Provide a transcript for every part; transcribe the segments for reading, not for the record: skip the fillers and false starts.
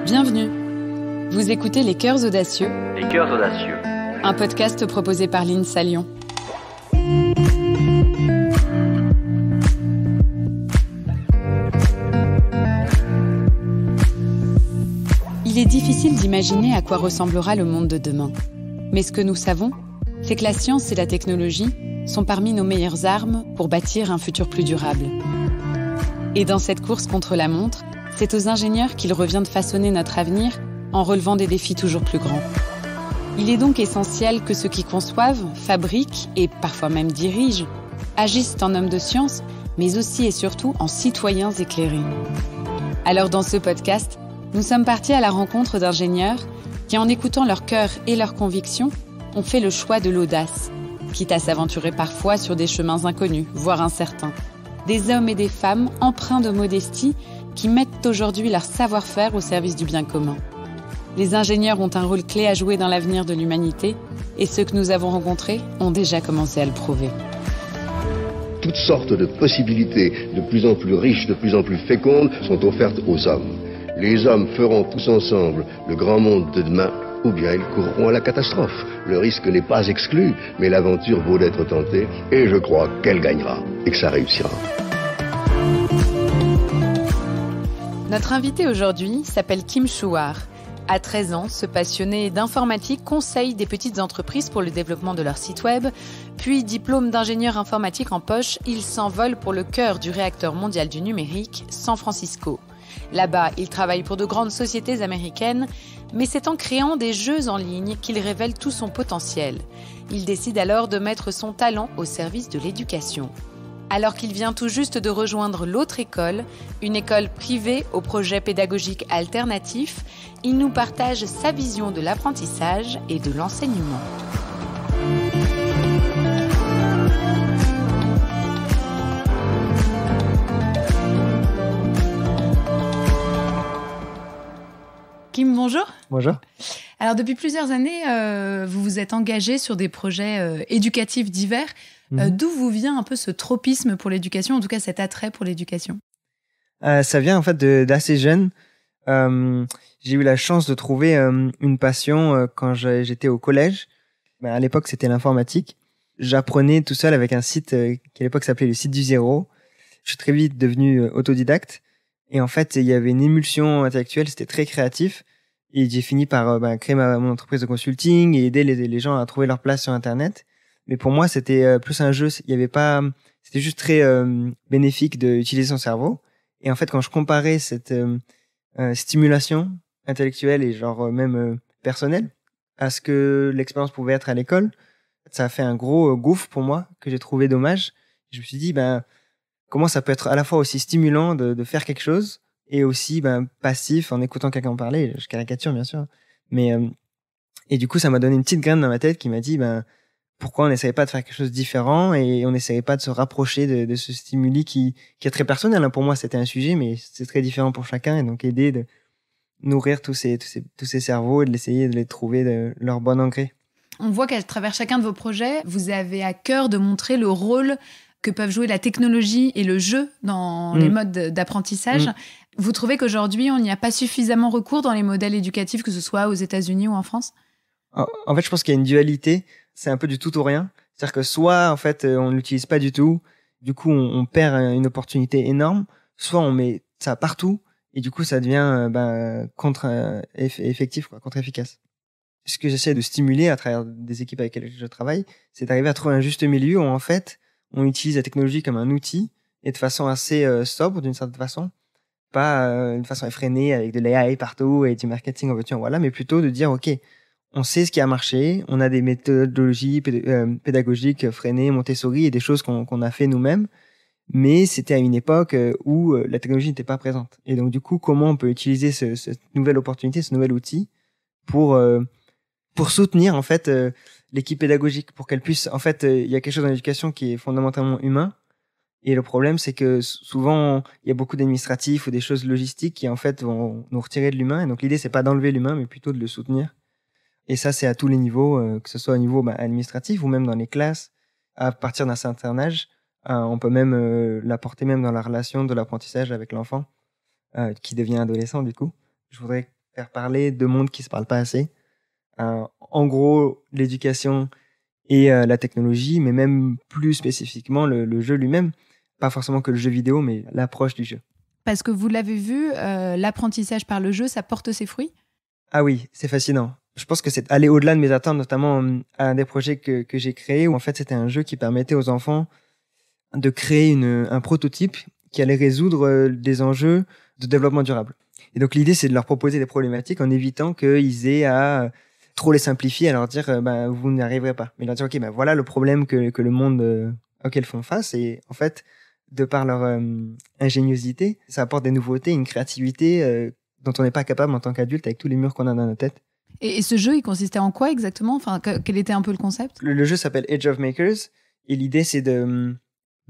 Bienvenue. Vous écoutez Les Cœurs Audacieux. Les Cœurs Audacieux. Un podcast proposé par l'INSA Lyon. Il est difficile d'imaginer à quoi ressemblera le monde de demain. Mais ce que nous savons, c'est que la science et la technologie sont parmi nos meilleures armes pour bâtir un futur plus durable. Et dans cette course contre la montre, c'est aux ingénieurs qu'il revient de façonner notre avenir en relevant des défis toujours plus grands. Il est donc essentiel que ceux qui conçoivent, fabriquent et parfois même dirigent agissent en hommes de science, mais aussi et surtout en citoyens éclairés. Alors dans ce podcast, nous sommes partis à la rencontre d'ingénieurs qui, en écoutant leur cœur et leurs convictions, ont fait le choix de l'audace, quitte à s'aventurer parfois sur des chemins inconnus, voire incertains. Des hommes et des femmes empreints de modestie qui mettent aujourd'hui leur savoir-faire au service du bien commun. Les ingénieurs ont un rôle clé à jouer dans l'avenir de l'humanité et ceux que nous avons rencontrés ont déjà commencé à le prouver. Toutes sortes de possibilités de plus en plus riches, de plus en plus fécondes sont offertes aux hommes. Les hommes feront tous ensemble le grand monde de demain, ou bien ils courront à la catastrophe. Le risque n'est pas exclu, mais l'aventure vaut d'être tentée, et je crois qu'elle gagnera, et que ça réussira. Notre invité aujourd'hui s'appelle Kim Chouard. À 13 ans, ce passionné d'informatique conseille des petites entreprises pour le développement de leur site web. Puis, diplôme d'ingénieur informatique en poche, il s'envole pour le cœur du réacteur mondial du numérique, San Francisco. Là-bas, il travaille pour de grandes sociétés américaines, mais c'est en créant des jeux en ligne qu'il révèle tout son potentiel. Il décide alors de mettre son talent au service de l'éducation. Alors qu'il vient tout juste de rejoindre l'autre école, une école privée au projet pédagogique alternatif, il nous partage sa vision de l'apprentissage et de l'enseignement. Kim, bonjour. Bonjour. Alors, depuis plusieurs années, vous vous êtes engagé sur des projets éducatifs divers. D'où vous vient un peu ce tropisme pour l'éducation, en tout cas cet attrait pour l'éducation? Ça vient en fait d'assez jeune. J'ai eu la chance de trouver une passion quand j'étais au collège. À l'époque, c'était l'informatique. J'apprenais tout seul avec un site qui à l'époque s'appelait le site du zéro. Je suis très vite devenu autodidacte. Et en fait, il y avait une émulsion intellectuelle, c'était très créatif. Et j'ai fini par créer mon entreprise de consulting et aider les gens à trouver leur place sur Internet. Mais pour moi, c'était plus un jeu. Il y avait pas, c'était juste très bénéfique d'utiliser son cerveau. Et en fait, quand je comparais cette stimulation intellectuelle et genre même personnelle à ce que l'expérience pouvait être à l'école, ça a fait un gros gouffre pour moi que j'ai trouvé dommage. Je me suis dit, comment ça peut être à la fois aussi stimulant de faire quelque chose et aussi passif en écoutant quelqu'un parler. Je caricature bien sûr, mais et du coup, ça m'a donné une petite graine dans ma tête qui m'a dit, pourquoi on n'essayait pas de faire quelque chose de différent et on n'essayait pas de se rapprocher de ce stimuli qui est très personnel. Pour moi, c'était un sujet, mais c'est très différent pour chacun. Et donc, aider de nourrir tous ces cerveaux et de l'essayer de les trouver de leur bon engrais. On voit qu'à travers chacun de vos projets, vous avez à cœur de montrer le rôle que peuvent jouer la technologie et le jeu dans les modes d'apprentissage. Vous trouvez qu'aujourd'hui, on n'y a pas suffisamment recours dans les modèles éducatifs, que ce soit aux États-Unis ou en France? En fait, je pense qu'il y a une dualité. C'est un peu du tout ou rien. C'est-à-dire que soit, en fait, on ne l'utilise pas du tout. Du coup, on perd une opportunité énorme. Soit on met ça partout. Et du coup, ça devient contre-effectif, contre-efficace. Ce que j'essaie de stimuler à travers des équipes avec lesquelles je travaille, c'est d'arriver à trouver un juste milieu où, en fait, on utilise la technologie comme un outil et de façon assez sobre, d'une certaine façon. Pas une façon effrénée avec de l'AI partout et du marketing en veux-tu en voilà, mais plutôt de dire, OK, on sait ce qui a marché, on a des méthodologies pédagogiques freinées, Montessori et des choses qu'on a fait nous-mêmes, mais c'était à une époque où la technologie n'était pas présente. Et donc du coup, comment on peut utiliser cette nouvelle opportunité, ce nouvel outil pour soutenir en fait l'équipe pédagogique, pour qu'elle puisse en fait il y a quelque chose dans l'éducation qui est fondamentalement humain. Et le problème, c'est que souvent, il y a beaucoup d'administratifs ou des choses logistiques qui en fait vont nous retirer de l'humain. Et donc l'idée, c'est pas d'enlever l'humain, mais plutôt de le soutenir. Et ça, c'est à tous les niveaux, que ce soit au niveau administratif ou même dans les classes. À partir d'un certain âge, on peut même l'apporter même dans la relation de l'apprentissage avec l'enfant qui devient adolescent du coup. Je voudrais faire parler deux mondes qui se parlent pas assez. En gros, l'éducation et la technologie, mais même plus spécifiquement le jeu lui-même. Pas forcément que le jeu vidéo, mais l'approche du jeu. Parce que vous l'avez vu, l'apprentissage par le jeu, ça porte ses fruits? Ah oui, c'est fascinant. Je pense que c'est aller au-delà de mes attentes, notamment à un des projets que j'ai créé, où en fait c'était un jeu qui permettait aux enfants de créer un prototype qui allait résoudre des enjeux de développement durable. Et donc l'idée, c'est de leur proposer des problématiques en évitant qu'ils aient à trop les simplifier, à leur dire vous n'y arriverez pas. Mais leur dire ok, voilà le problème que le monde auquel font face. Et en fait, de par leur ingéniosité, ça apporte des nouveautés, une créativité dont on n'est pas capable en tant qu'adulte avec tous les murs qu'on a dans nos têtes. Et ce jeu, il consistait en quoi exactement? Enfin, quel était un peu le concept? Le jeu s'appelle Age of Makers et l'idée, c'est de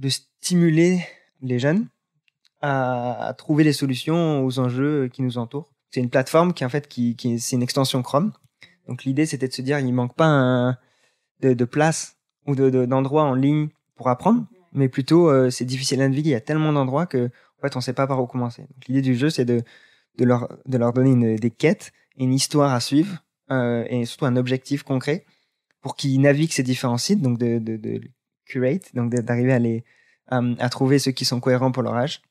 stimuler les jeunes à trouver des solutions aux enjeux qui nous entourent. C'est une plateforme qui, en fait, c'est une extension Chrome. Donc, l'idée, c'était de se dire, il manque pas de place ou d'endroits en ligne pour apprendre, mais plutôt, c'est difficile à naviguer. Il y a tellement d'endroits que, en fait, on sait pas par où commencer. Donc, l'idée du jeu, c'est de leur donner des quêtes, une histoire à suivre, et surtout un objectif concret pour qu'ils naviguent ces différents sites, donc de curate, donc d'arriver à trouver ceux qui sont cohérents pour leur âge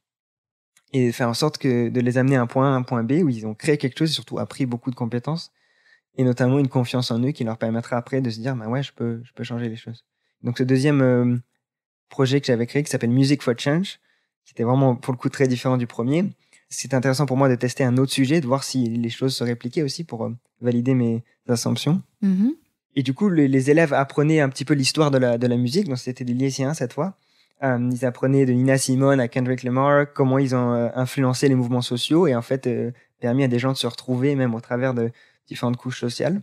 et faire en sorte de les amener à un point B où ils ont créé quelque chose et surtout appris beaucoup de compétences et notamment une confiance en eux qui leur permettra après de se dire ouais, je peux changer les choses. Donc ce deuxième projet que j'avais créé qui s'appelle Music for Change, qui était vraiment pour le coup très différent du premier. C'est intéressant pour moi de tester un autre sujet, de voir si les choses se répliquaient aussi pour valider mes assumptions. Mm-hmm. Et du coup, les élèves apprenaient un petit peu l'histoire de la musique. Donc, c'était des lycéens cette fois. Ils apprenaient de Nina Simone à Kendrick Lamar, comment ils ont influencé les mouvements sociaux et en fait permis à des gens de se retrouver même au travers de différentes couches sociales.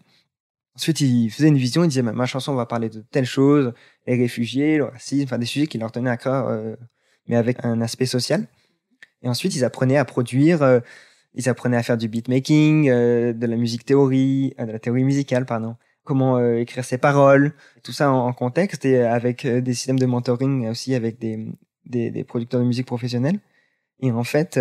Ensuite, ils faisaient une vision, ils disaient ma chanson va parler de telle chose, les réfugiés, le racisme, enfin des sujets qui leur tenaient à cœur, mais avec un aspect social. Et ensuite, ils apprenaient à produire, ils apprenaient à faire du beatmaking, de la musique théorie, de la théorie musicale, pardon. Comment écrire ses paroles, tout ça en contexte et avec des systèmes de mentoring aussi avec des producteurs de musique professionnels. Et en fait,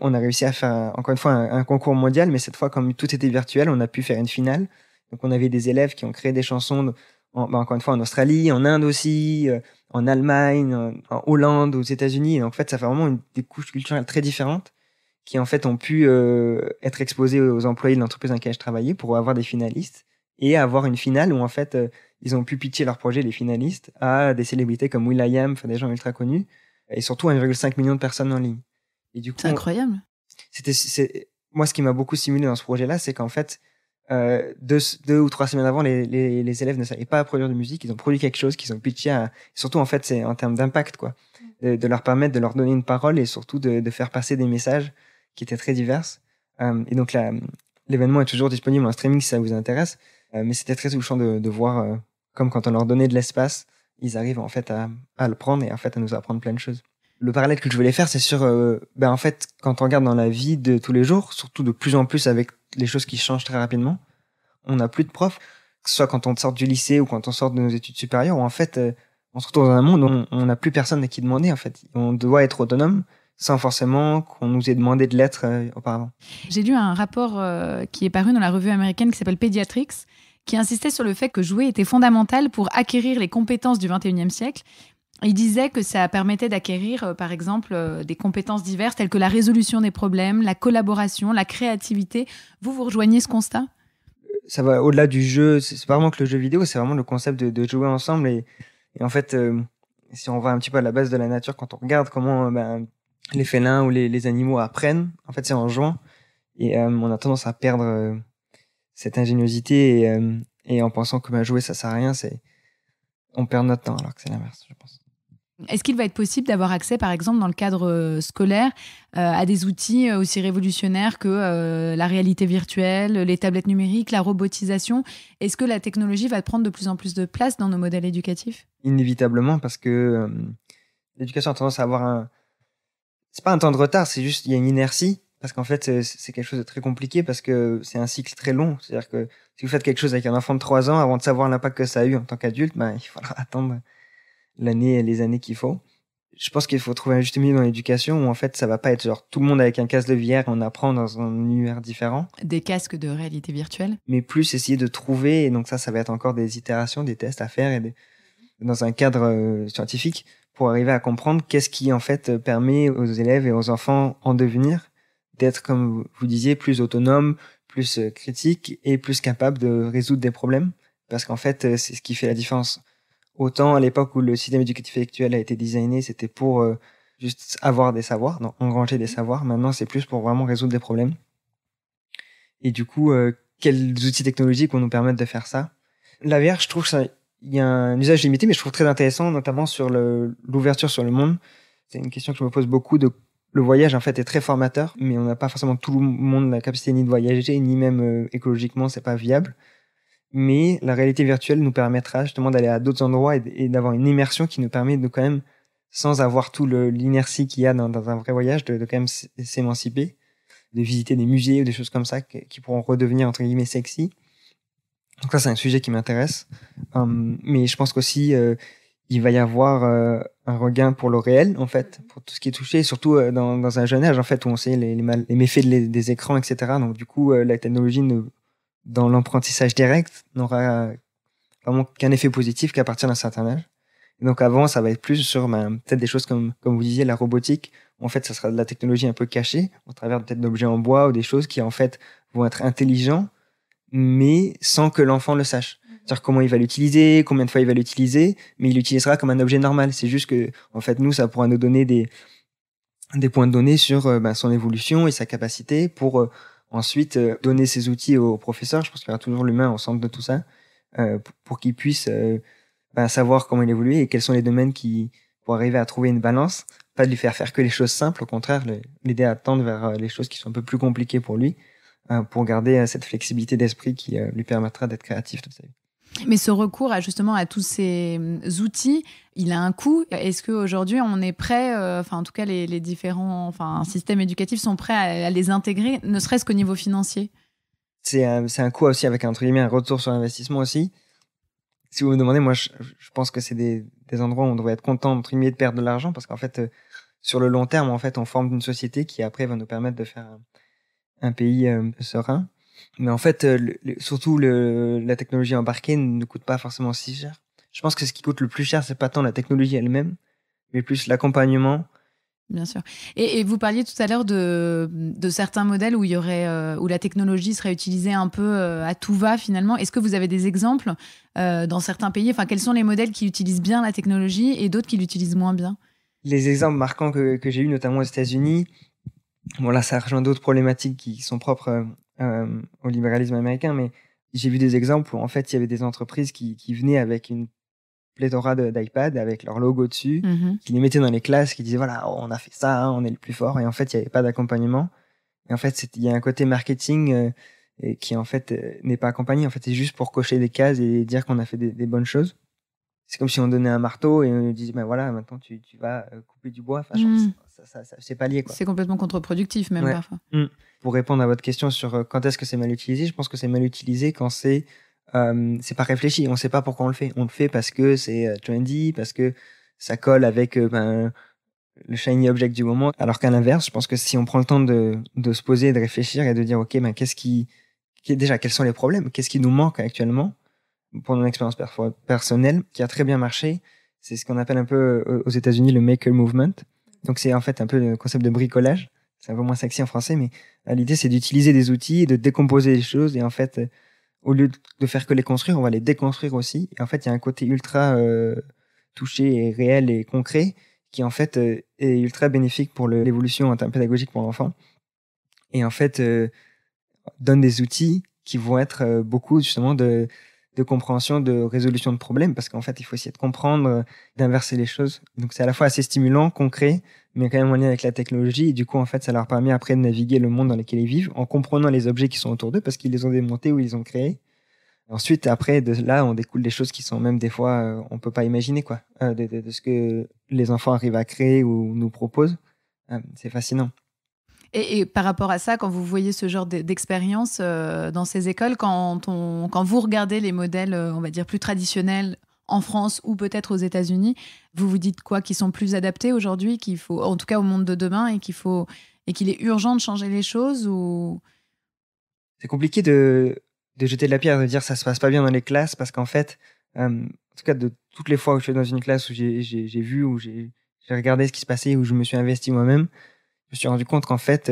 on a réussi à faire encore une fois un concours mondial, mais cette fois, comme tout était virtuel, on a pu faire une finale. Donc, on avait des élèves qui ont créé des chansons, encore une fois, en Australie, en Inde aussi, en Allemagne, en Hollande, aux États-Unis. Et en fait, ça fait vraiment des couches culturelles très différentes qui, en fait, ont pu être exposées aux employés de l'entreprise dans laquelle je travaillais pour avoir des finalistes et avoir une finale où, en fait, ils ont pu pitcher leur projet, les finalistes, à des célébrités comme will.i.am, enfin, des gens ultra connus, et surtout 1,5 million de personnes en ligne. Et du coup, c'est incroyable. Moi, ce qui m'a beaucoup stimulé dans ce projet-là, c'est qu'en fait, 2 ou 3 semaines avant, les élèves ne savaient pas produire de musique. Ils ont produit quelque chose qu'ils ont pitché surtout, en fait, c'est en termes d'impact, quoi. De leur permettre de leur donner une parole et surtout de faire passer des messages qui étaient très divers. Et donc, l'événement est toujours disponible en streaming si ça vous intéresse. Mais c'était très touchant de voir, comme quand on leur donnait de l'espace, ils arrivent, en fait, à le prendre et, en fait, à nous apprendre plein de choses. Le parallèle que je voulais faire, c'est sur, en fait, quand on regarde dans la vie de tous les jours, surtout de plus en plus avec les choses qui changent très rapidement, on n'a plus de profs, que ce soit quand on sort du lycée ou quand on sort de nos études supérieures, où en fait, on se retrouve dans un monde où on n'a plus personne à qui demander, en fait. On doit être autonome sans forcément qu'on nous ait demandé de l'être auparavant. J'ai lu un rapport qui est paru dans la revue américaine qui s'appelle Pediatrics, qui insistait sur le fait que jouer était fondamental pour acquérir les compétences du 21e siècle. Il disait que ça permettait d'acquérir, par exemple, des compétences diverses telles que la résolution des problèmes, la collaboration, la créativité. Vous rejoignez ce constat ? Ça va au-delà du jeu. C'est pas vraiment que le jeu vidéo, c'est vraiment le concept de jouer ensemble. Et en fait, si on va un petit peu à la base de la nature, quand on regarde comment les félins ou les animaux apprennent, en fait, c'est en jouant. Et on a tendance à perdre cette ingéniosité et en pensant que jouer, ça sert à rien, on perd notre temps, alors que c'est l'inverse, je pense. Est-ce qu'il va être possible d'avoir accès, par exemple, dans le cadre scolaire, à des outils aussi révolutionnaires que la réalité virtuelle, les tablettes numériques, la robotisation ? Est-ce que la technologie va prendre de plus en plus de place dans nos modèles éducatifs ? Inévitablement, parce que l'éducation a tendance à avoir c'est pas un temps de retard, c'est juste il y a une inertie, parce qu'en fait, c'est quelque chose de très compliqué, parce que c'est un cycle très long. C'est-à-dire que si vous faites quelque chose avec un enfant de 3 ans, avant de savoir l'impact que ça a eu en tant qu'adulte, il faudra attendre les années qu'il faut. je pense qu'il faut trouver un juste milieu dans l'éducation où en fait ça va pas être genre tout le monde avec un casque de VR, on apprend dans un univers différent. Des casques de réalité virtuelle. Mais plus essayer de trouver, et donc ça va être encore des itérations, des tests à faire dans un cadre scientifique pour arriver à comprendre qu'est-ce qui en fait permet aux élèves et aux enfants en devenir d'être, comme vous disiez, plus autonomes, plus critiques et plus capables de résoudre des problèmes. Parce qu'en fait, c'est ce qui fait la différence. Autant à l'époque où le système éducatif actuel a été designé, c'était pour juste avoir des savoirs, donc engranger des savoirs. Maintenant, c'est plus pour vraiment résoudre des problèmes. Et du coup, quels outils technologiques vont nous permettre de faire ça? La VR, je trouve ça, il y a un usage limité, mais je trouve très intéressant, notamment sur l'ouverture sur le monde. C'est une question que je me pose beaucoup. Le voyage, en fait, est très formateur, mais on n'a pas forcément tout le monde la capacité ni de voyager, ni même écologiquement, c'est pas viable. Mais la réalité virtuelle nous permettra justement d'aller à d'autres endroits et d'avoir une immersion qui nous permet de quand même, sans avoir tout l'inertie qu'il y a dans un vrai voyage, de quand même s'émanciper, de visiter des musées ou des choses comme ça qui pourront redevenir entre guillemets sexy. Donc ça, c'est un sujet qui m'intéresse. Mais je pense qu'aussi, il va y avoir un regain pour le réel, en fait, pour tout ce qui est touché, surtout dans un jeune âge, en fait, où on sait les méfaits des écrans, etc. Donc du coup, la technologie dans l'apprentissage direct, n'aura vraiment qu'un effet positif qu'à partir d'un certain âge. Et donc avant, ça va être plus sur peut-être des choses comme vous disiez, la robotique. En fait, ça sera de la technologie un peu cachée, au travers peut-être d'objets en bois ou des choses qui, en fait, vont être intelligents, mais sans que l'enfant le sache. C'est-à-dire comment il va l'utiliser, combien de fois il va l'utiliser, mais il l'utilisera comme un objet normal. C'est juste que, en fait, nous, ça pourra nous donner des points de données sur son évolution et sa capacité pour ensuite donner ces outils aux professeurs. Je pense qu'il y aura toujours l'humain au centre de tout ça, pour qu'il puisse savoir comment il évolue et quels sont les domaines pour arriver à trouver une balance. Pas de lui faire que les choses simples, au contraire, l'aider à tendre vers les choses qui sont un peu plus compliquées pour lui, pour garder cette flexibilité d'esprit qui lui permettra d'être créatif toute sa vie. Mais ce recours justement à tous ces outils, il a un coût. Est-ce qu'aujourd'hui, on est prêt, en tout cas, les différents systèmes éducatifs sont prêts à les intégrer, ne serait-ce qu'au niveau financier? C'est un coût aussi avec, entre guillemets, un retour sur investissement aussi. Si vous me demandez, moi, je pense que c'est des endroits où on devrait être content, entre guillemets, de perdre de l'argent parce qu'en fait, sur le long terme, en fait, on forme une société qui après va nous permettre de faire un pays serein. Mais en fait, surtout la technologie embarquée ne coûte pas forcément si cher. Je pense que ce qui coûte le plus cher, c'est pas tant la technologie elle-même, mais plus l'accompagnement. Bien sûr. Et vous parliez tout à l'heure de certains modèles où il y aurait, où la technologie serait utilisée un peu à tout va finalement. Est-ce que vous avez des exemples dans certains pays? Quels sont les modèles qui utilisent bien la technologie et d'autres qui l'utilisent moins bien? Les exemples marquants que j'ai eus, notamment aux États-Unis, bon là, ça rejoint d'autres problématiques qui sont propres au libéralisme américain, mais j'ai vu des exemples où en fait il y avait des entreprises qui venaient avec une pléthora d'iPad avec leur logo dessus, qui les mettaient dans les classes, qui disaient voilà, on a fait ça, on est le plus fort, et en fait il n'y avait pas d'accompagnement. Et en fait il y a un côté marketing qui en fait n'est pas accompagné. En fait c'est juste pour cocher des cases et dire qu'on a fait des bonnes choses. C'est comme si on donnait un marteau et on disait voilà, maintenant tu vas couper du bois. Ça c'est pas lié, quoi. C'est complètement contre-productif même parfois. Pour répondre à votre question sur quand est-ce que c'est mal utilisé, je pense que c'est mal utilisé quand c'est pas réfléchi. On sait pas pourquoi on le fait. On le fait parce que c'est trendy, parce que ça colle avec le shiny object du moment. Alors qu'à l'inverse, je pense que si on prend le temps de se poser, de réfléchir et de dire ok, déjà quels sont les problèmes, qu'est-ce qui nous manque actuellement, pour mon expérience personnelle, qui a très bien marché, c'est ce qu'on appelle un peu aux États-Unis le maker movement. Donc c'est en fait un peu le concept de bricolage. C'est un peu moins sexy en français, mais l'idée c'est d'utiliser des outils, de décomposer les choses et en fait, au lieu de faire que les construire, on va les déconstruire aussi. Et en fait, il y a un côté ultra touché et réel et concret qui en fait est ultra bénéfique pour l'évolution en termes pédagogiques pour l'enfant. Et en fait, donne des outils qui vont être beaucoup justement de compréhension, de résolution de problèmes, parce qu'en fait, il faut essayer de comprendre, d'inverser les choses. Donc, c'est à la fois assez stimulant, concret, mais quand même en lien avec la technologie. Et du coup, en fait, ça leur permet après de naviguer le monde dans lequel ils vivent, en comprenant les objets qui sont autour d'eux, parce qu'ils les ont démontés ou ils les ont créés. Ensuite, après, de là, on découle des choses qui sont même des fois, on peut pas imaginer, quoi, de ce que les enfants arrivent à créer ou nous proposent. C'est fascinant. Et par rapport à ça, quand vous voyez ce genre d'expérience dans ces écoles, quand vous regardez les modèles, on va dire, plus traditionnels en France ou peut-être aux États-Unis. Vous vous dites quoi? Qu'ils sont plus adaptés aujourd'hui, qu'il faut, en tout cas au monde de demain, et qu'il est urgent de changer les choses ou... C'est compliqué de jeter de la pierre, de dire ça se passe pas bien dans les classes, parce qu'en fait, en tout cas, de toutes les fois où je suis dans une classe où j'ai vu, où j'ai regardé ce qui se passait, où je me suis investi moi-même, je me suis rendu compte qu'en fait,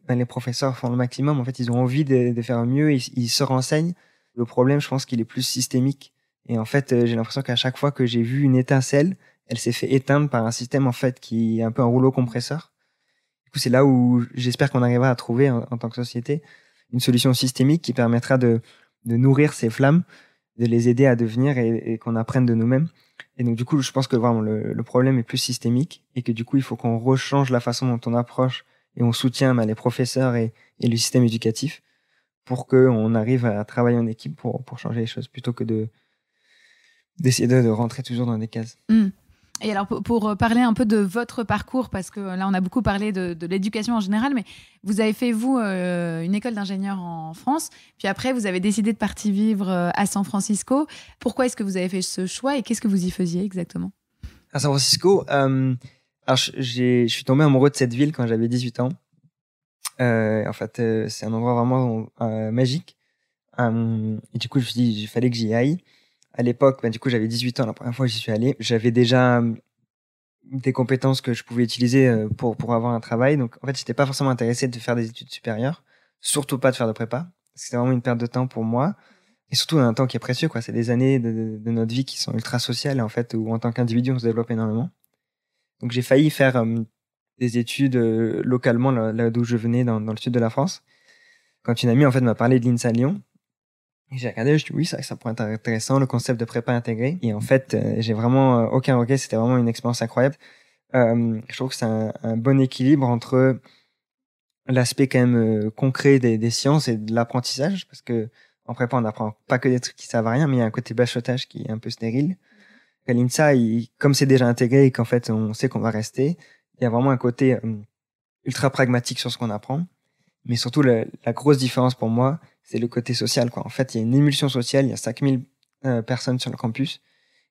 les professeurs font le maximum. En fait, ils ont envie de faire mieux, ils se renseignent. Le problème, je pense qu'il est plus systémique. Et en fait, j'ai l'impression qu'à chaque fois que j'ai vu une étincelle, elle s'est fait éteindre par un système en fait qui est un peu un rouleau compresseur. Du coup, c'est là où j'espère qu'on arrivera à trouver en tant que société une solution systémique qui permettra de nourrir ces flammes, de les aider à devenir et qu'on apprenne de nous-mêmes. Et donc, du coup, je pense que vraiment le problème est plus systémique et que du coup, il faut qu'on rechange la façon dont on approche et on soutient les professeurs et le système éducatif pour qu'on arrive à travailler en équipe pour changer les choses plutôt que d'essayer de rentrer toujours dans des cases. Et alors, pour parler un peu de votre parcours, parce que là, on a beaucoup parlé de l'éducation en général, mais vous avez fait, vous, une école d'ingénieur en France, puis après, vous avez décidé de partir vivre à San Francisco. Pourquoi est-ce que vous avez fait ce choix et qu'est-ce que vous y faisiez exactement? À San Francisco, alors je suis tombé amoureux de cette ville quand j'avais 18 ans. En fait, c'est un endroit vraiment magique. Et du coup, je me suis dit, il fallait que j'y aille. À l'époque, du coup, j'avais 18 ans la première fois que j'y suis allé. J'avais déjà des compétences que je pouvais utiliser pour avoir un travail. Donc, en fait, j'étais pas forcément intéressé de faire des études supérieures. Surtout pas de faire de prépa. C'était vraiment une perte de temps pour moi. Et surtout, un temps qui est précieux, quoi. C'est des années de notre vie qui sont ultra sociales, en fait, où en tant qu'individu, on se développe énormément. Donc, j'ai failli faire des études localement, là d'où je venais, dans le sud de la France. Quand une amie, en fait, m'a parlé de l'INSA Lyon, et j'ai regardé, je me suis dit, oui, ça pourrait être intéressant, le concept de prépa intégrée. Et en fait, j'ai vraiment aucun regret, c'était vraiment une expérience incroyable. Je trouve que c'est un bon équilibre entre l'aspect quand même concret des sciences et de l'apprentissage, parce que en prépa, on n'apprend pas que des trucs qui servent à rien, mais il y a un côté bachotage qui est un peu stérile. À l'INSA, comme c'est déjà intégré et qu'en fait, on sait qu'on va rester, il y a vraiment un côté ultra pragmatique sur ce qu'on apprend. Mais surtout, la grosse différence pour moi, c'est le côté social, quoi. En fait, il y a une émulsion sociale, il y a 5000 personnes sur le campus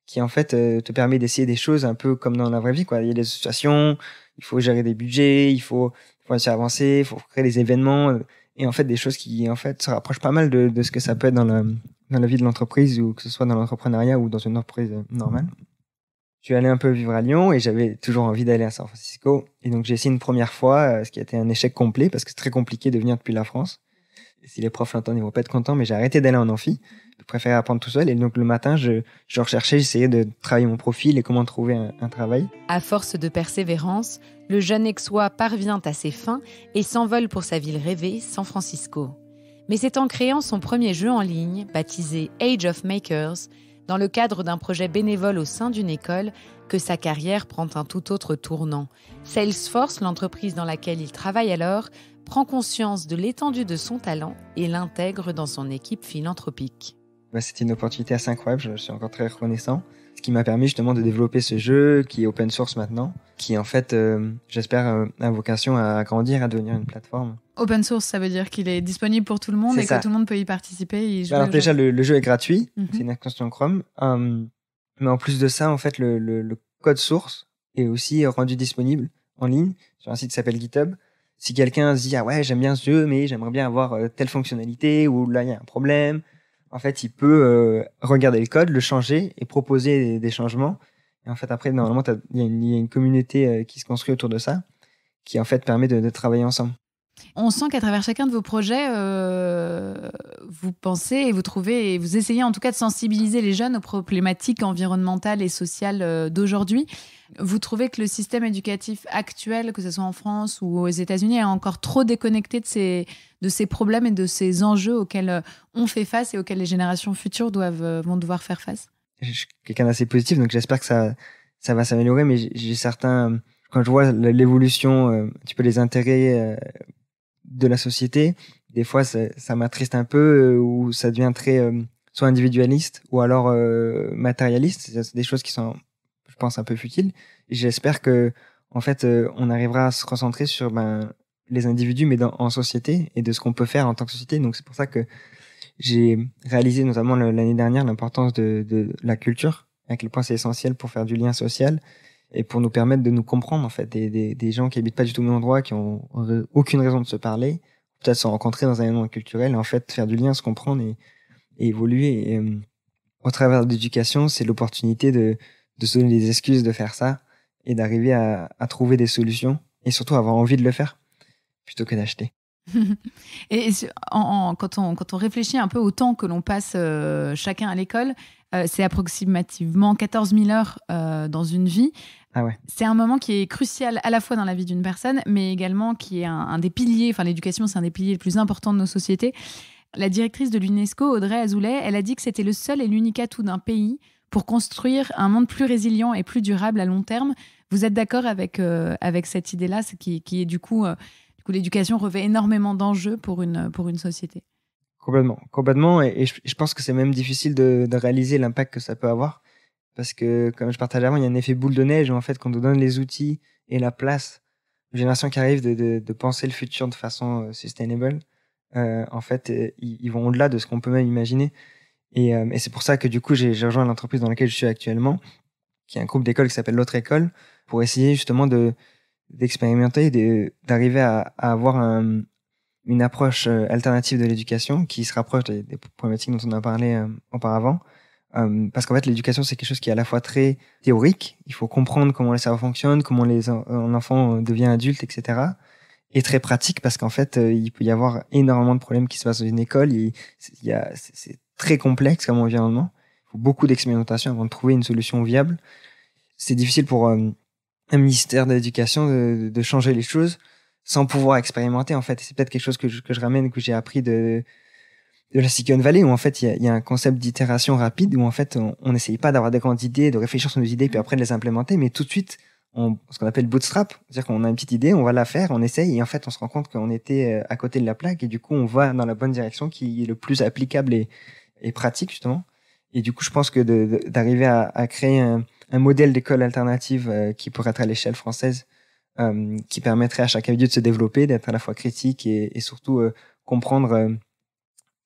qui, en fait, te permet d'essayer des choses un peu comme dans la vraie vie, quoi. Il y a des associations, il faut gérer des budgets, il faut essayer d'avancer, il faut créer des événements, et en fait, des choses qui, en fait, se rapprochent pas mal de ce que ça peut être dans la vie de l'entreprise, ou que ce soit dans l'entrepreneuriat ou dans une entreprise normale. Je suis allé un peu vivre à Lyon et j'avais toujours envie d'aller à San Francisco. Et donc, j'ai essayé une première fois, ce qui a été un échec complet parce que c'est très compliqué de venir depuis la France. Et si les profs l'entendent, ils vont pas être contents, mais j'ai arrêté d'aller en amphi. Je préférais apprendre tout seul. Et donc, le matin, je recherchais, j'essayais de travailler mon profil et comment trouver un travail. À force de persévérance, le jeune Aixois parvient à ses fins et s'envole pour sa ville rêvée, San Francisco. Mais c'est en créant son premier jeu en ligne, baptisé Age of Makers, dans le cadre d'un projet bénévole au sein d'une école, que sa carrière prend un tout autre tournant. Salesforce, l'entreprise dans laquelle il travaille alors, prend conscience de l'étendue de son talent et l'intègre dans son équipe philanthropique. C'était une opportunité assez incroyable, je suis encore très reconnaissant. Ce qui m'a permis justement de développer ce jeu qui est open source maintenant, qui en fait, j'espère, a vocation à grandir, à devenir une plateforme. Open source, ça veut dire qu'il est disponible pour tout le monde et que tout le monde peut y participer et jouer. Alors déjà, le jeu est gratuit, c'est une extension Chrome. Mais en plus de ça, en fait, le code source est aussi rendu disponible en ligne sur un site qui s'appelle GitHub. Si quelqu'un se dit « Ah ouais, j'aime bien ce jeu, mais j'aimerais bien avoir telle fonctionnalité » ou « Là, il y a un problème », en fait, il peut regarder le code, le changer et proposer des changements. Et en fait, après, normalement, il y a une communauté qui se construit autour de ça, qui en fait permet de travailler ensemble. On sent qu'à travers chacun de vos projets, vous pensez et vous trouvez, et vous essayez en tout cas de sensibiliser les jeunes aux problématiques environnementales et sociales d'aujourd'hui. Vous trouvez que le système éducatif actuel, que ce soit en France ou aux États-Unis, est encore trop déconnecté de ces problèmes et de ces enjeux auxquels on fait face et auxquels les générations futures vont devoir faire face? Je suis quelqu'un d'assez positif, donc j'espère que ça va s'améliorer, mais j'ai certains... Quand je vois l'évolution, un petit peu les intérêts de la société, des fois ça m'attriste un peu, ou ça devient très soit individualiste ou alors matérialiste. C'est des choses qui sont, je pense, un peu futiles. Et j'espère que en fait on arrivera à se recentrer sur les individus, mais en société, et de ce qu'on peut faire en tant que société. Donc c'est pour ça que j'ai réalisé notamment l'année dernière l'importance de la culture à quel point c'est essentiel pour faire du lien social et pour nous permettre de nous comprendre, en fait, des gens qui habitent pas du tout au même endroit, qui ont aucune raison de se parler, peut-être se rencontrer dans un événement culturel, et en fait, faire du lien, se comprendre et évoluer. Et, au travers de l'éducation, c'est l'opportunité de se donner des excuses de faire ça et d'arriver à trouver des solutions et surtout avoir envie de le faire plutôt que d'acheter. Et quand on réfléchit un peu au temps que l'on passe chacun à l'école, c'est approximativement 14 000 heures dans une vie. Ah ouais. C'est un moment qui est crucial à la fois dans la vie d'une personne, mais également qui est un des piliers, enfin l'éducation, c'est un des piliers les plus importants de nos sociétés. La directrice de l'UNESCO, Audrey Azoulay, elle a dit que c'était le seul et l'unique atout d'un pays pour construire un monde plus résilient et plus durable à long terme. Vous êtes d'accord avec cette idée-là, qui est du coup l'éducation revêt énormément d'enjeux pour une société. Complètement. Et je pense que c'est même difficile de réaliser l'impact que ça peut avoir. Parce que, comme je partageais avant, il y a un effet boule de neige où, en fait, quand on donne les outils et la place aux générations qui arrivent de penser le futur de façon sustainable, en fait, ils vont au-delà de ce qu'on peut même imaginer. Et c'est pour ça que, du coup, j'ai rejoint l'entreprise dans laquelle je suis actuellement, qui est un groupe d'écoles qui s'appelle L'Autre École, pour essayer justement d'expérimenter, d'arriver à avoir une approche alternative de l'éducation qui se rapproche des problématiques dont on a parlé auparavant. Parce qu'en fait, l'éducation, c'est quelque chose qui est à la fois très théorique. Il faut comprendre comment le cerveau fonctionne, comment un enfant devient adulte, etc. Et très pratique parce qu'en fait, il peut y avoir énormément de problèmes qui se passent dans une école. C'est très complexe comme environnement. Il faut beaucoup d'expérimentation avant de trouver une solution viable. C'est difficile pour un ministère de l'éducation de changer les choses sans pouvoir expérimenter, en fait. Et c'est peut-être quelque chose que je ramène, que j'ai appris de la Silicon Valley, où en fait il y a un concept d'itération rapide, où en fait on n'essaye pas d'avoir des grandes idées, de réfléchir sur nos idées puis après de les implémenter, mais tout de suite ce qu'on appelle bootstrap, c'est-à-dire qu'on a une petite idée, on va la faire, on essaye et en fait on se rend compte qu'on était à côté de la plaque et du coup on va dans la bonne direction qui est le plus applicable et pratique justement. Et du coup je pense que d'arriver à créer un modèle d'école alternative qui pourrait être à l'échelle française, qui permettrait à chaque individu de se développer, d'être à la fois critique et surtout comprendre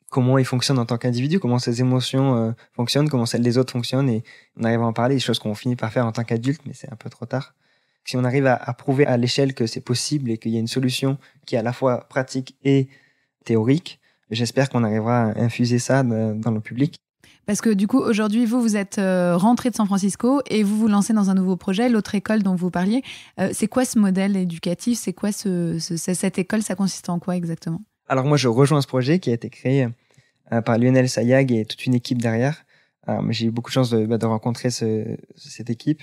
comment il fonctionne en tant qu'individu, comment ses émotions fonctionnent, comment celles des autres fonctionnent, et on arrive à en parler, des choses qu'on finit par faire en tant qu'adulte, mais c'est un peu trop tard. Si on arrive à prouver à l'échelle que c'est possible et qu'il y a une solution qui est à la fois pratique et théorique, j'espère qu'on arrivera à infuser ça dans le public. Parce que du coup, aujourd'hui, vous êtes rentré de San Francisco et vous vous lancez dans un nouveau projet, l'autre école dont vous parliez. C'est quoi ce modèle éducatif? C'est quoi cette école? Ça consiste en quoi exactement? Alors moi, je rejoins ce projet qui a été créé par Lionel Sayag et toute une équipe derrière. J'ai eu beaucoup de chance de rencontrer cette équipe.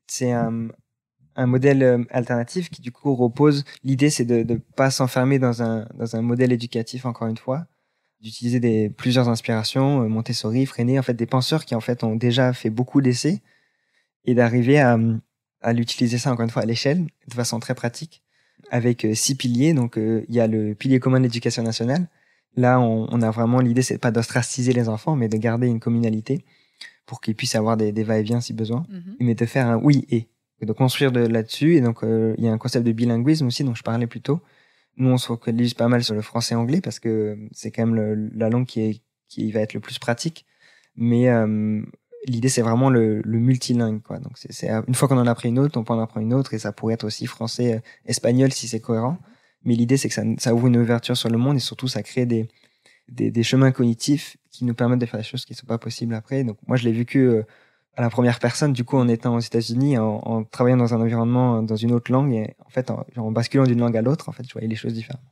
C'est un modèle alternatif qui du coup repose. L'idée, c'est de pas s'enfermer dans un modèle éducatif, encore une fois, d'utiliser plusieurs inspirations, Montessori, Freinet, en fait des penseurs qui en fait ont déjà fait beaucoup d'essais et d'arriver à l'utiliser ça encore une fois à l'échelle de façon très pratique avec 6 piliers. Donc il y a le pilier commun de l'éducation nationale. Là, on a vraiment l'idée, c'est pas d'ostraciser les enfants, mais de garder une communalité pour qu'ils puissent avoir des va-et-vient si besoin, mais de faire un oui et de construire là-dessus. Et donc, il y a un concept de bilinguisme aussi, dont je parlais plus tôt. Nous, on se focalise pas mal sur le français-anglais parce que c'est quand même la langue qui va être le plus pratique. Mais l'idée, c'est vraiment le multilingue, quoi. Donc, c'est une fois qu'on en a appris une autre, on peut en apprendre une autre, et ça pourrait être aussi français, espagnol si c'est cohérent. Mais l'idée, c'est que ça ouvre une ouverture sur le monde et surtout, ça crée des chemins cognitifs qui nous permettent de faire des choses qui ne sont pas possibles après. Donc, moi, je l'ai vécu à la première personne, du coup, en étant aux États-Unis, en travaillant dans un environnement, dans une autre langue, et en fait, en basculant d'une langue à l'autre, en fait, je voyais les choses différemment.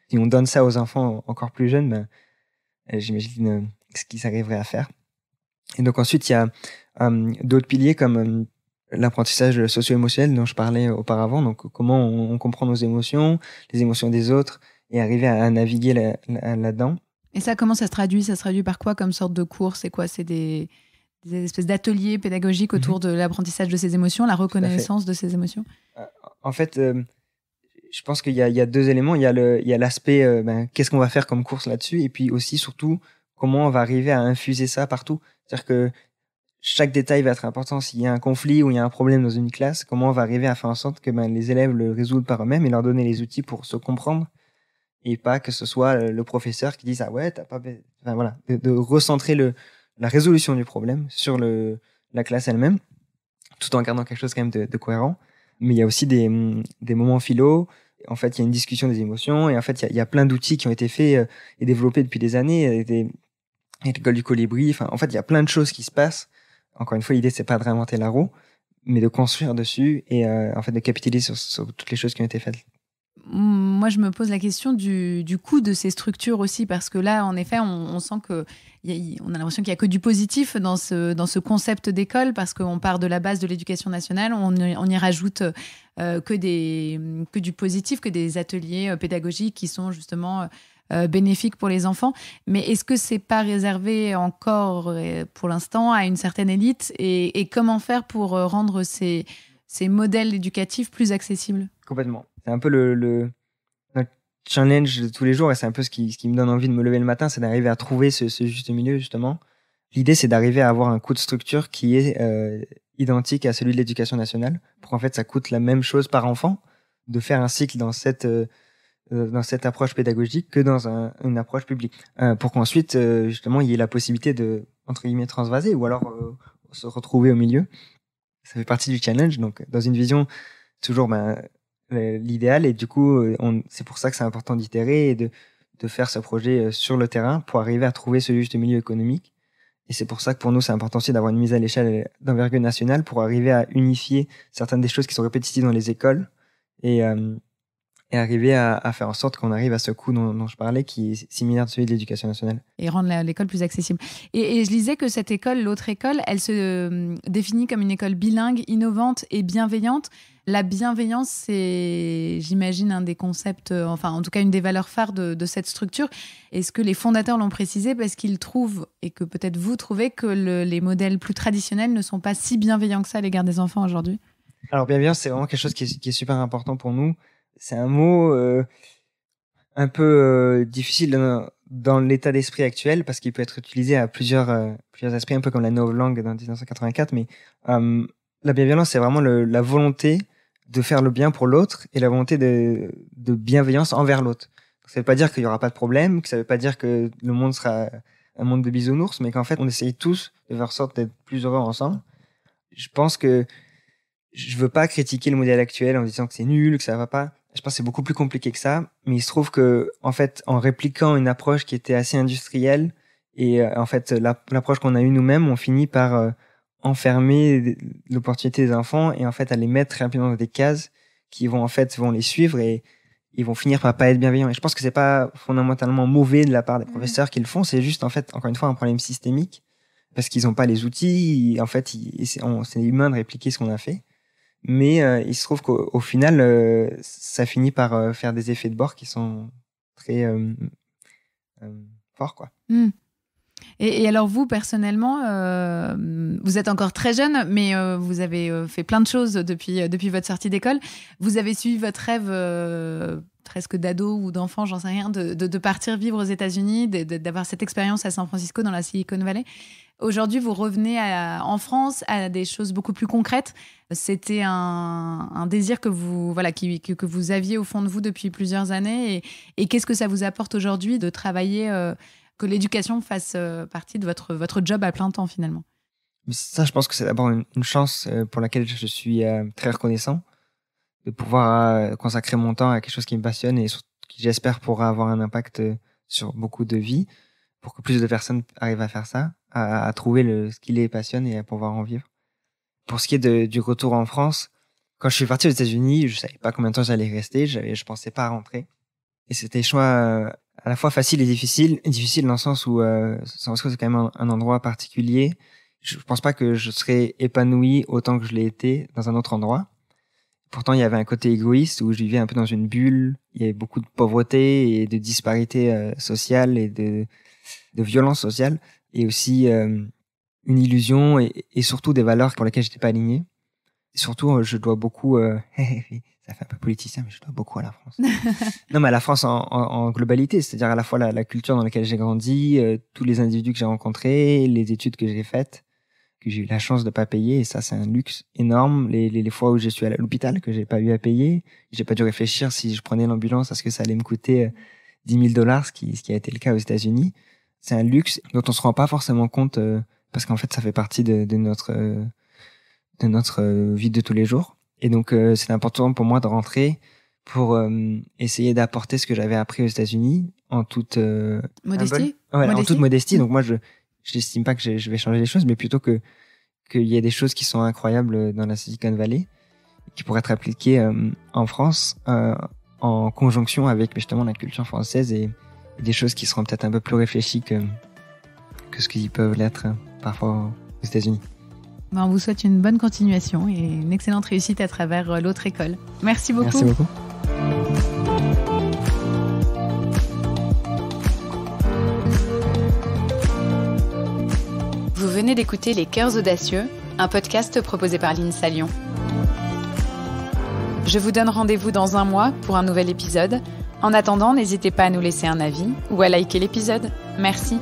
Si on donne ça aux enfants encore plus jeunes, ben, j'imagine ce qu'ils arriveraient à faire. Et donc, ensuite, il y a d'autres piliers comme l'apprentissage socio-émotionnel dont je parlais auparavant. Donc, comment on comprend nos émotions, les émotions des autres, et arriver à naviguer là-dedans. Et ça, comment ça se traduit? Ça se traduit par quoi comme sorte de cours? C'est quoi? C'est des espèces d'ateliers pédagogiques autour de l'apprentissage de ces émotions, la reconnaissance de ces émotions? En fait, je pense qu'il y a 2 éléments. Il y a l'aspect, qu'est-ce qu'on va faire comme course là-dessus, et puis aussi, surtout, comment on va arriver à infuser ça partout. C'est-à-dire que chaque détail va être important. S'il y a un conflit ou il y a un problème dans une classe, comment on va arriver à faire en sorte que les élèves le résolvent par eux-mêmes et leur donner les outils pour se comprendre, et pas que ce soit le professeur qui dise « Ah ouais, t'as pas... » Enfin voilà, de recentrer la résolution du problème sur la classe elle-même, tout en gardant quelque chose quand même de cohérent. Mais il y a aussi des moments philo. En fait, il y a une discussion des émotions. Et en fait, il y a plein d'outils qui ont été faits et développés depuis des années. L'école du colibri. Enfin, en fait, il y a plein de choses qui se passent. Encore une fois, l'idée, c'est pas de réinventer la roue, mais de construire dessus et en fait de capitaliser sur toutes les choses qui ont été faites. Moi, je me pose la question du coût de ces structures aussi, parce que là, en effet, on sent que on a l'impression qu'il n'y a que du positif dans ce concept d'école, parce qu'on part de la base de l'éducation nationale, on y rajoute que du positif, que des ateliers pédagogiques qui sont justement bénéfiques pour les enfants. Mais est-ce que c'est pas réservé encore, pour l'instant, à une certaine élite, et comment faire pour rendre ces modèles éducatifs plus accessibles? Complètement. C'est un peu notre challenge de tous les jours, et c'est un peu ce qui me donne envie de me lever le matin, c'est d'arriver à trouver ce juste milieu, justement. L'idée, c'est d'arriver à avoir un coût de structure qui est identique à celui de l'éducation nationale, pour qu'en fait, ça coûte la même chose par enfant, de faire un cycle dans cette approche pédagogique que dans une approche publique. Pour qu'ensuite, justement, il y ait la possibilité de, entre guillemets, transvaser, ou alors se retrouver au milieu. Ça fait partie du challenge. Donc, dans une vision, toujours l'idéal, et du coup, c'est pour ça que c'est important d'itérer et de faire ce projet sur le terrain pour arriver à trouver ce juste milieu économique. Et c'est pour ça que pour nous, c'est important aussi d'avoir une mise à l'échelle d'envergure nationale pour arriver à unifier certaines des choses qui sont répétitives dans les écoles et arriver à faire en sorte qu'on arrive à ce coût dont je parlais, qui est similaire à celui de l'éducation nationale. Et rendre l'école plus accessible. Et je lisais que cette école, l'autre école, elle se définit comme une école bilingue, innovante et bienveillante. La bienveillance, c'est, j'imagine, un des concepts, enfin en tout cas une des valeurs phares de cette structure. Est-ce que les fondateurs l'ont précisé parce qu'ils trouvent, et que peut-être vous trouvez, que les modèles plus traditionnels ne sont pas si bienveillants que ça à l'égard des enfants aujourd'hui? Alors bienveillance, c'est vraiment quelque chose qui est super important pour nous. C'est un mot un peu difficile dans l'état d'esprit actuel, parce qu'il peut être utilisé à plusieurs aspects, un peu comme la novlangue dans 1984. Mais la bienveillance, c'est vraiment la volonté de faire le bien pour l'autre et la volonté de bienveillance envers l'autre. Ça veut pas dire qu'il y aura pas de problème, que ça veut pas dire que le monde sera un monde de bisounours, mais qu'en fait, on essaye tous de faire en sorte d'être plus heureux ensemble. Je pense que je veux pas critiquer le modèle actuel en disant que c'est nul, que ça va pas. Je pense que c'est beaucoup plus compliqué que ça, mais il se trouve que, en fait, en répliquant une approche qui était assez industrielle, et en fait, l'approche qu'on a eue nous-mêmes, on finit par enfermer l'opportunité des enfants et en fait à les mettre très rapidement dans des cases qui vont les suivre, et ils vont finir par pas être bienveillants. Et je pense que c'est pas fondamentalement mauvais de la part des professeurs qui le font, c'est juste en fait, encore une fois, un problème systémique, parce qu'ils ont pas les outils. En fait, c'est humain de répliquer ce qu'on a fait. Mais il se trouve qu'au final, ça finit par faire des effets de bord qui sont très forts, quoi. Et alors vous, personnellement, vous êtes encore très jeune, mais vous avez fait plein de choses depuis votre sortie d'école. Vous avez suivi votre rêve presque d'ado ou d'enfant, j'en sais rien, de partir vivre aux États-Unis, d'avoir cette expérience à San Francisco, dans la Silicon Valley. Aujourd'hui, vous revenez en France à des choses beaucoup plus concrètes. C'était un désir que vous aviez au fond de vous depuis plusieurs années. Et qu'est-ce que ça vous apporte aujourd'hui de travailler, que l'éducation fasse partie de votre job à plein temps, finalement? Ça, je pense que c'est d'abord une chance pour laquelle je suis très reconnaissant, de pouvoir consacrer mon temps à quelque chose qui me passionne et qui, j'espère, pourra avoir un impact sur beaucoup de vies, pour que plus de personnes arrivent à faire ça, à trouver ce qui les passionne et à pouvoir en vivre. Pour ce qui est du retour en France, quand je suis parti aux États-Unis, je savais pas combien de temps j'allais rester, je pensais pas rentrer. Et c'était un choix à la fois facile et difficile. Difficile dans le sens où San Francisco, c'est quand même un endroit particulier. Je pense pas que je serais épanoui autant que je l'ai été dans un autre endroit. Pourtant, il y avait un côté égoïste où je vivais un peu dans une bulle. Il y avait beaucoup de pauvreté et de disparité sociale et de violence sociale, et aussi une illusion et surtout des valeurs pour lesquelles j'étais pas aligné. Et surtout, je dois beaucoup, ça fait un peu politicien, mais je dois beaucoup à la France. Non, mais à la France en globalité, c'est-à-dire à la fois la culture dans laquelle j'ai grandi, tous les individus que j'ai rencontrés, les études que j'ai faites, que j'ai eu la chance de pas payer, et ça, c'est un luxe énorme. Les fois où je suis allé à l'hôpital, que j'ai pas eu à payer, j'ai pas dû réfléchir si je prenais l'ambulance, à ce que ça allait me coûter $10 000, ce qui a été le cas aux États-Unis. C'est un luxe dont on se rend pas forcément compte parce qu'en fait, ça fait partie de notre vie de tous les jours. Et donc, c'est important pour moi de rentrer pour essayer d'apporter ce que j'avais appris aux États-Unis en toute modestie. En toute modestie. Donc moi, je n'estime pas que je vais changer les choses, mais plutôt qu'il y a des choses qui sont incroyables dans la Silicon Valley, qui pourraient être appliquées en France, en conjonction avec justement la culture française et des choses qui seront peut-être un peu plus réfléchies que ce qu'ils peuvent l'être parfois aux États-Unis. On vous souhaite une bonne continuation et une excellente réussite à travers l'autre école. Merci beaucoup. Merci beaucoup. Vous venez d'écouter Les Cœurs Audacieux, un podcast proposé par l'INSA Lyon. Je vous donne rendez-vous dans un mois pour un nouvel épisode. En attendant, n'hésitez pas à nous laisser un avis ou à liker l'épisode. Merci.